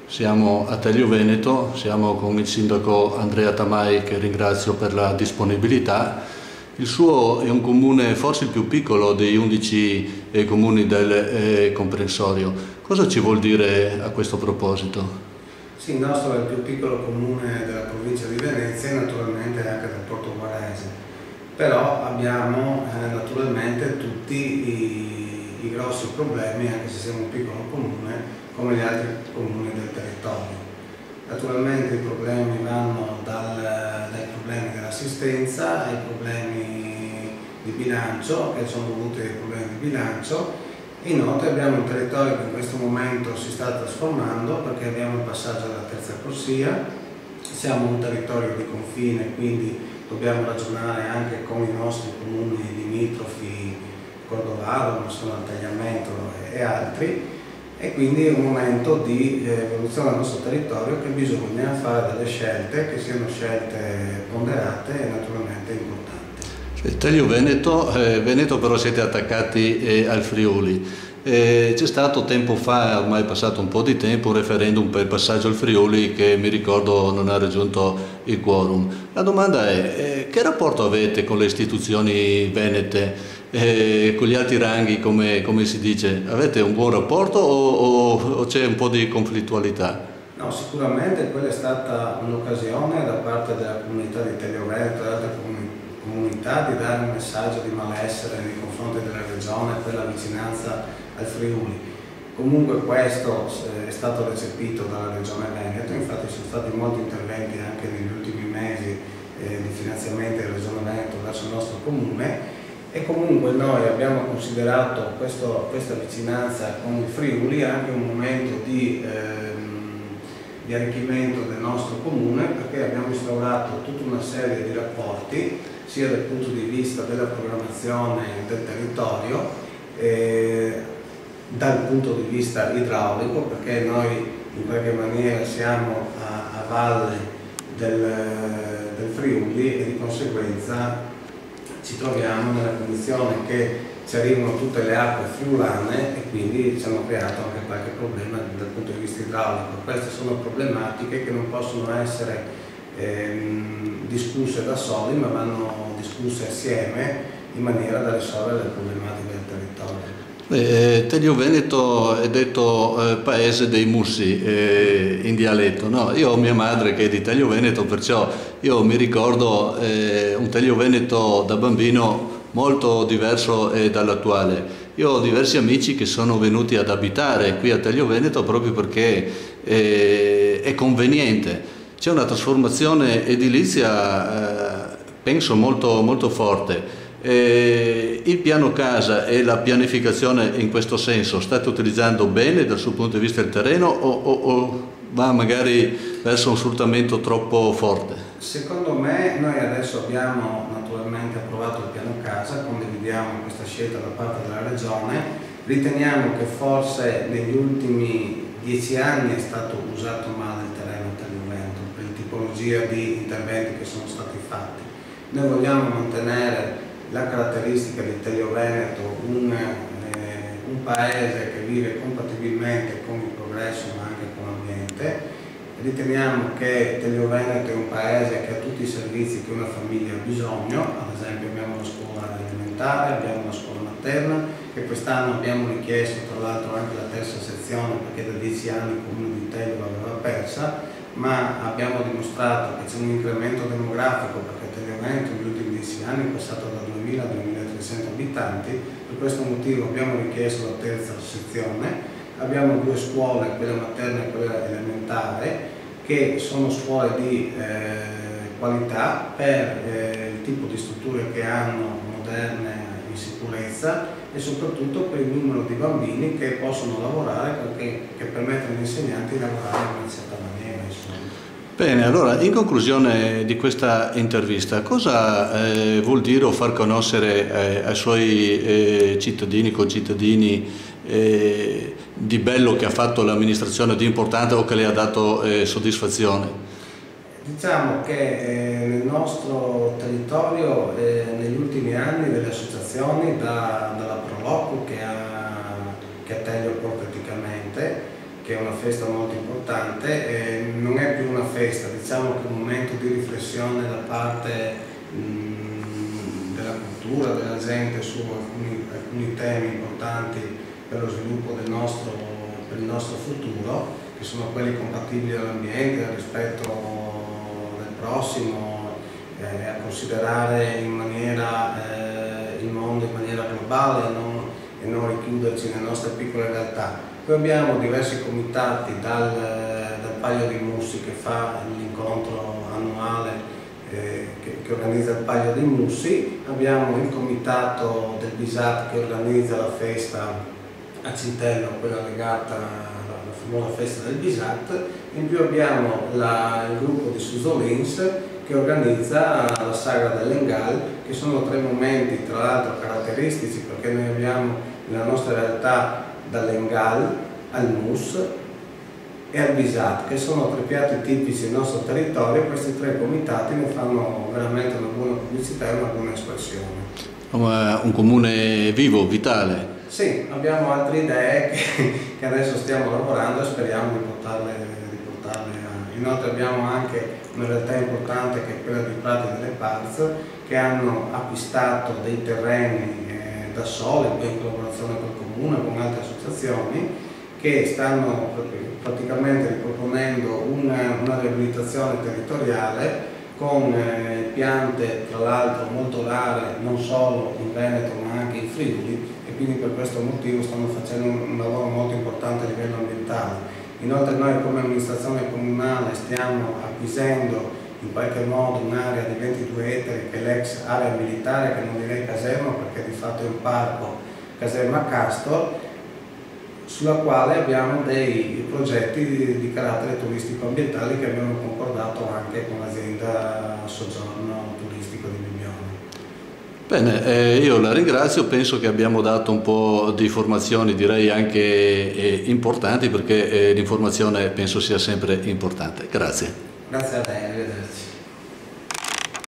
Siamo a Telio Veneto, siamo con il sindaco Andrea Tamai, che ringrazio per la disponibilità. Il suo è un comune forse il più piccolo dei 11 comuni del comprensorio. Cosa ci vuol dire a questo proposito? Sì, il nostro è il più piccolo comune della provincia di Venezia e naturalmente anche del Porto Varese, però abbiamo naturalmente tutti i grossi problemi, anche se siamo un piccolo comune, come gli altri comuni del territorio. Naturalmente i problemi vanno dai problemi dell'assistenza ai problemi di bilancio, che sono dovuti ai problemi di bilancio. Inoltre abbiamo un territorio che in questo momento si sta trasformando perché abbiamo il passaggio alla terza corsia, siamo un territorio di confine, quindi dobbiamo ragionare anche con i nostri comuni limitrofi, Cordovaro, Tagliamento e altri, e quindi è un momento di evoluzione del nostro territorio che bisogna fare delle scelte che siano scelte ponderate e naturalmente importanti. Telio Veneto, Veneto però siete attaccati al Friuli. C'è stato tempo fa, ormai è passato un po' di tempo, un referendum per il passaggio al Friuli che mi ricordo non ha raggiunto il quorum. La domanda è che rapporto avete con le istituzioni venete? Con gli alti ranghi, come si dice, avete un buon rapporto o c'è un po' di conflittualità? No, sicuramente quella è stata un'occasione da parte della comunità di Telio Veneto e altre comunità di dare un messaggio di malessere nei confronti della regione per la vicinanza al Friuli. Comunque questo è stato recepito dalla regione Veneto, infatti sono stati molti interventi anche negli ultimi mesi di finanziamenti della regione Veneto verso il nostro comune. E comunque noi abbiamo considerato questa vicinanza con il Friuli anche un momento di arricchimento del nostro comune, perché abbiamo instaurato tutta una serie di rapporti sia dal punto di vista della programmazione del territorio, dal punto di vista idraulico, perché noi in qualche maniera siamo a valle del Friuli e di conseguenza ci troviamo nella condizione che ci arrivano tutte le acque friulane e quindi ci hanno creato anche qualche problema dal punto di vista idraulico. Queste sono problematiche che non possono essere discusse da soli, ma vanno discusse assieme in maniera da risolvere le problematiche del territorio. Telio Veneto è detto paese dei mussi in dialetto, no? Io ho mia madre che è di Telio Veneto, perciò io mi ricordo un Telio Veneto da bambino molto diverso dall'attuale. Io ho diversi amici che sono venuti ad abitare qui a Telio Veneto proprio perché è conveniente. C'è una trasformazione edilizia penso molto forte. Il piano casa e la pianificazione in questo senso state utilizzando bene dal suo punto di vista il terreno o va magari verso un sfruttamento troppo forte? Secondo me noi adesso abbiamo naturalmente approvato il piano casa, condividiamo questa scelta da parte della regione, riteniamo che forse negli ultimi 10 anni è stato usato male il terreno a Telio Veneto per la tipologia di interventi che sono stati fatti. Noi vogliamo mantenere la caratteristica di Telio Veneto, un paese che vive compatibilmente con il progresso ma anche con l'ambiente. Riteniamo che Telio Veneto è un paese che ha tutti i servizi che una famiglia ha bisogno, ad esempio abbiamo una scuola elementare, abbiamo una scuola materna e quest'anno abbiamo richiesto tra l'altro anche la terza sezione perché da 10 anni il comune di Telio l'aveva persa, ma abbiamo dimostrato che c'è un incremento demografico perché Telio Veneto negli ultimi 10 anni è passato da 2000 a 2300 abitanti, per questo motivo abbiamo richiesto la terza sezione. Abbiamo due scuole, quella materna e quella elementare, che sono scuole di qualità per il tipo di strutture che hanno, moderne, in sicurezza e soprattutto per il numero di bambini che possono lavorare, che permettono agli insegnanti di lavorare in una certa maniera. Bene, allora in conclusione di questa intervista, cosa vuol dire o far conoscere ai suoi cittadini, concittadini di bello che ha fatto l'amministrazione, di importante o che le ha dato soddisfazione? Diciamo che nel nostro territorio negli ultimi anni delle associazioni dalla Proloco che a Telio praticamente che è una festa molto importante, non è più una festa, diciamo che è un momento di riflessione da parte della cultura, della gente su alcuni temi importanti per lo sviluppo per il nostro futuro, che sono quelli compatibili all'ambiente, al rispetto del prossimo, a considerare il mondo in maniera globale e non richiuderci nelle nostre piccole realtà. Poi abbiamo diversi comitati, dal Paio di Mussi, che fa l'incontro annuale che organizza il Paio dei Mussi, abbiamo il comitato del Bisat che organizza la festa a Cintello, quella legata alla famosa festa del Bisat, in più abbiamo il gruppo di Susolins che organizza la Sagra dell'Engal, che sono 3 momenti tra l'altro caratteristici, perché noi abbiamo nella nostra realtà dall'Engal al Mus e al Bisat, che sono 3 piatti tipici del nostro territorio. Questi 3 comitati ne fanno veramente una buona pubblicità e una buona espressione. Un comune vivo, vitale. Sì, abbiamo altre idee che adesso stiamo lavorando e speriamo di portarle Inoltre abbiamo anche una realtà importante che è quella di Prati delle Parz, che hanno acquistato dei terreni da sole, poi in collaborazione col comune, con altre associazioni, che stanno praticamente riproponendo una riabilitazione territoriale con piante tra l'altro molto rare non solo in Veneto ma anche in Friuli, e quindi per questo motivo stanno facendo un lavoro molto importante a livello ambientale. Inoltre noi come amministrazione comunale stiamo acquisendo in qualche modo un'area di 22 ettari che è l'ex area militare, che non direi caserma perché di fatto è un parco, caserma Castor, sulla quale abbiamo dei progetti di carattere turistico ambientale che abbiamo concordato anche con l'azienda Soggiorno Turistico di Bibbione. Bene, io la ringrazio, penso che abbiamo dato un po' di informazioni, direi anche importanti, perché l'informazione penso sia sempre importante. Grazie. Grazie a te.